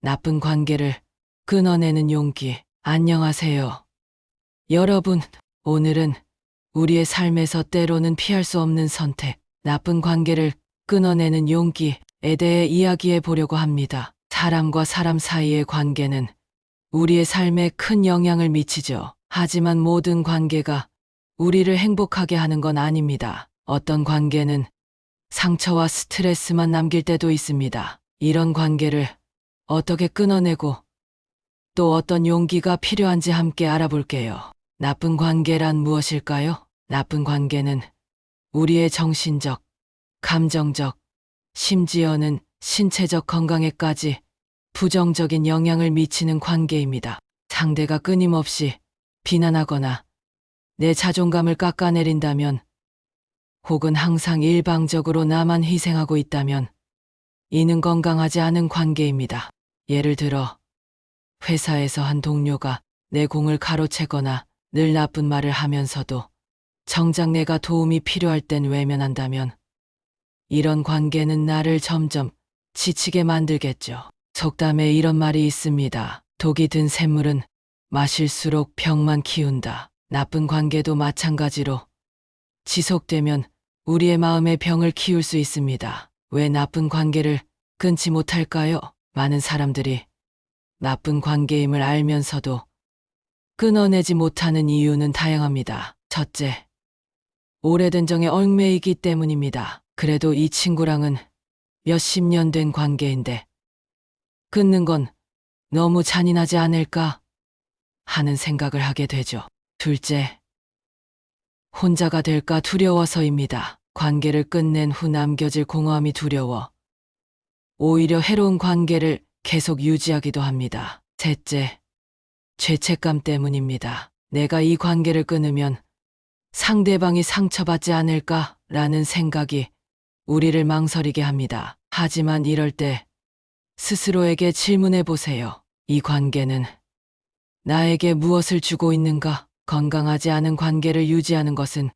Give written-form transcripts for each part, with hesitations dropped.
나쁜 관계를 끊어내는 용기. 안녕하세요. 여러분, 오늘은 우리의 삶에서 때로는 피할 수 없는 선택, 나쁜 관계를 끊어내는 용기에 대해 이야기해 보려고 합니다. 사람과 사람 사이의 관계는 우리의 삶에 큰 영향을 미치죠. 하지만 모든 관계가 우리를 행복하게 하는 건 아닙니다. 어떤 관계는 상처와 스트레스만 남길 때도 있습니다. 이런 관계를 어떻게 끊어내고 또 어떤 용기가 필요한지 함께 알아볼게요. 나쁜 관계란 무엇일까요? 나쁜 관계는 우리의 정신적, 감정적, 심지어는 신체적 건강에까지 부정적인 영향을 미치는 관계입니다. 상대가 끊임없이 비난하거나 내 자존감을 깎아내린다면, 혹은 항상 일방적으로 나만 희생하고 있다면 이는 건강하지 않은 관계입니다. 예를 들어 회사에서 한 동료가 내 공을 가로채거나 늘 나쁜 말을 하면서도 정작 내가 도움이 필요할 땐 외면한다면 이런 관계는 나를 점점 지치게 만들겠죠. 속담에 이런 말이 있습니다. 독이 든 샘물은 마실수록 병만 키운다. 나쁜 관계도 마찬가지로 지속되면 우리의 마음의 병을 키울 수 있습니다. 왜 나쁜 관계를 끊지 못할까요? 많은 사람들이 나쁜 관계임을 알면서도 끊어내지 못하는 이유는 다양합니다. 첫째, 오래된 정에 얽매이기 때문입니다. 그래도 이 친구랑은 몇십 년 된 관계인데 끊는 건 너무 잔인하지 않을까 하는 생각을 하게 되죠. 둘째, 혼자가 될까 두려워서입니다. 관계를 끝낸 후 남겨질 공허함이 두려워 오히려 해로운 관계를 계속 유지하기도 합니다. 셋째, 죄책감 때문입니다. 내가 이 관계를 끊으면 상대방이 상처받지 않을까라는 생각이 우리를 망설이게 합니다. 하지만 이럴 때 스스로에게 질문해 보세요. 이 관계는 나에게 무엇을 주고 있는가? 건강하지 않은 관계를 유지하는 것은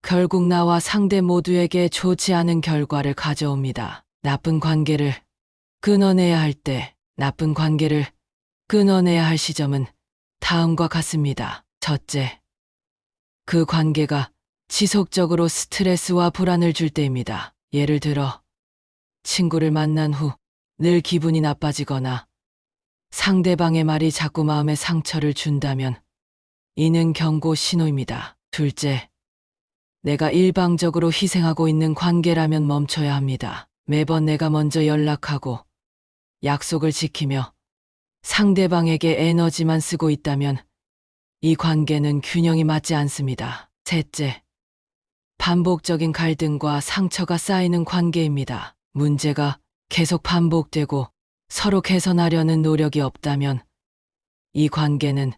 결국 나와 상대 모두에게 좋지 않은 결과를 가져옵니다. 나쁜 관계를 끊어내야 할 때, 나쁜 관계를 끊어내야 할 시점은 다음과 같습니다. 첫째, 그 관계가 지속적으로 스트레스와 불안을 줄 때입니다. 예를 들어 친구를 만난 후 늘 기분이 나빠지거나 상대방의 말이 자꾸 마음에 상처를 준다면 이는 경고 신호입니다. 둘째, 내가 일방적으로 희생하고 있는 관계라면 멈춰야 합니다. 매번 내가 먼저 연락하고 약속을 지키며 상대방에게 에너지만 쓰고 있다면 이 관계는 균형이 맞지 않습니다. 셋째, 반복적인 갈등과 상처가 쌓이는 관계입니다. 문제가 계속 반복되고 서로 개선하려는 노력이 없다면 이 관계는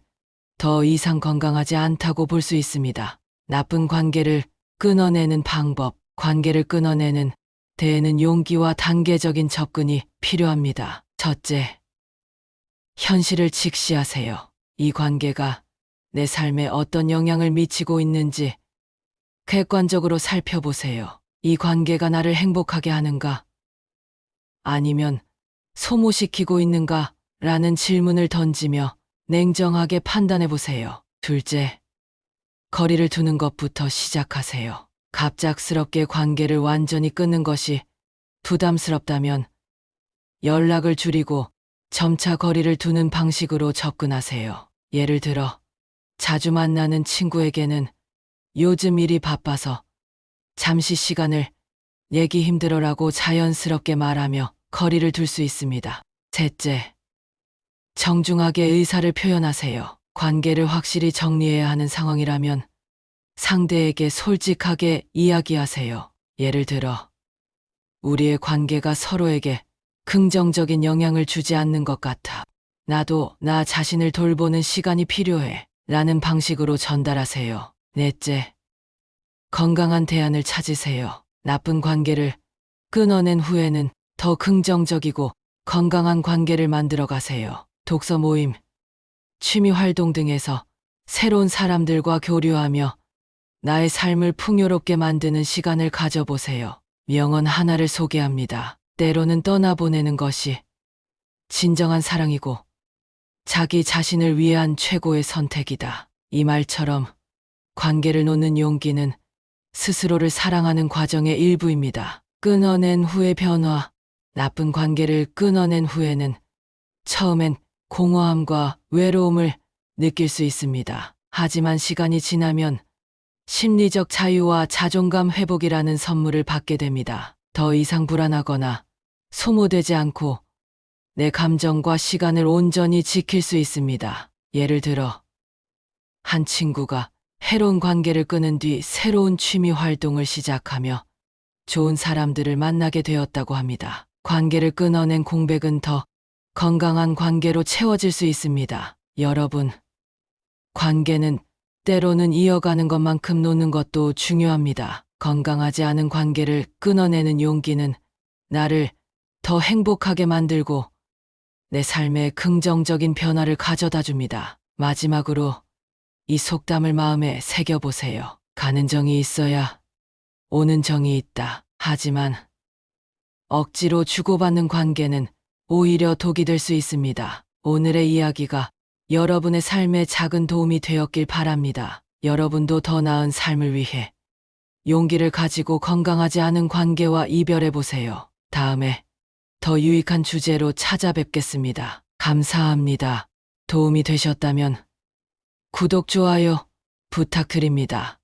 더 이상 건강하지 않다고 볼 수 있습니다. 나쁜 관계를 끊어내는 방법, 관계를 끊어내는 데에는 용기와 단계적인 접근이 필요합니다. 첫째, 현실을 직시하세요. 이 관계가 내 삶에 어떤 영향을 미치고 있는지 객관적으로 살펴보세요. 이 관계가 나를 행복하게 하는가? 아니면 소모시키고 있는가? 라는 질문을 던지며 냉정하게 판단해 보세요. 둘째, 거리를 두는 것부터 시작하세요. 갑작스럽게 관계를 완전히 끊는 것이 부담스럽다면 연락을 줄이고 점차 거리를 두는 방식으로 접근하세요. 예를 들어 자주 만나는 친구에게는 요즘 일이 바빠서 잠시 시간을 내기 힘들어라고 자연스럽게 말하며 거리를 둘 수 있습니다. 셋째, 정중하게 의사를 표현하세요. 관계를 확실히 정리해야 하는 상황이라면 상대에게 솔직하게 이야기하세요. 예를 들어, 우리의 관계가 서로에게 긍정적인 영향을 주지 않는 것 같아. 나도 나 자신을 돌보는 시간이 필요해. 라는 방식으로 전달하세요. 넷째, 건강한 대안을 찾으세요. 나쁜 관계를 끊어낸 후에는 더 긍정적이고 건강한 관계를 만들어 가세요. 독서 모임, 취미 활동 등에서 새로운 사람들과 교류하며 나의 삶을 풍요롭게 만드는 시간을 가져보세요. 명언 하나를 소개합니다. 때로는 떠나보내는 것이 진정한 사랑이고 자기 자신을 위한 최고의 선택이다. 이 말처럼 관계를 놓는 용기는 스스로를 사랑하는 과정의 일부입니다. 끊어낸 후의 변화, 나쁜 관계를 끊어낸 후에는 처음엔 공허함과 외로움을 느낄 수 있습니다. 하지만 시간이 지나면 심리적 자유와 자존감 회복이라는 선물을 받게 됩니다. 더 이상 불안하거나 소모되지 않고 내 감정과 시간을 온전히 지킬 수 있습니다. 예를 들어, 한 친구가 해로운 관계를 끊은 뒤 새로운 취미 활동을 시작하며 좋은 사람들을 만나게 되었다고 합니다. 관계를 끊어낸 공백은 더 건강한 관계로 채워질 수 있습니다. 여러분, 관계는 때로는 이어가는 것만큼 놓는 것도 중요합니다. 건강하지 않은 관계를 끊어내는 용기는 나를 더 행복하게 만들고 내 삶에 긍정적인 변화를 가져다 줍니다. 마지막으로 이 속담을 마음에 새겨보세요. 가는 정이 있어야 오는 정이 있다. 하지만 억지로 주고받는 관계는 오히려 독이 될 수 있습니다. 오늘의 이야기가 여러분의 삶에 작은 도움이 되었길 바랍니다. 여러분도 더 나은 삶을 위해 용기를 가지고 건강하지 않은 관계와 이별해보세요. 다음에 더 유익한 주제로 찾아뵙겠습니다. 감사합니다. 도움이 되셨다면 구독, 좋아요 부탁드립니다.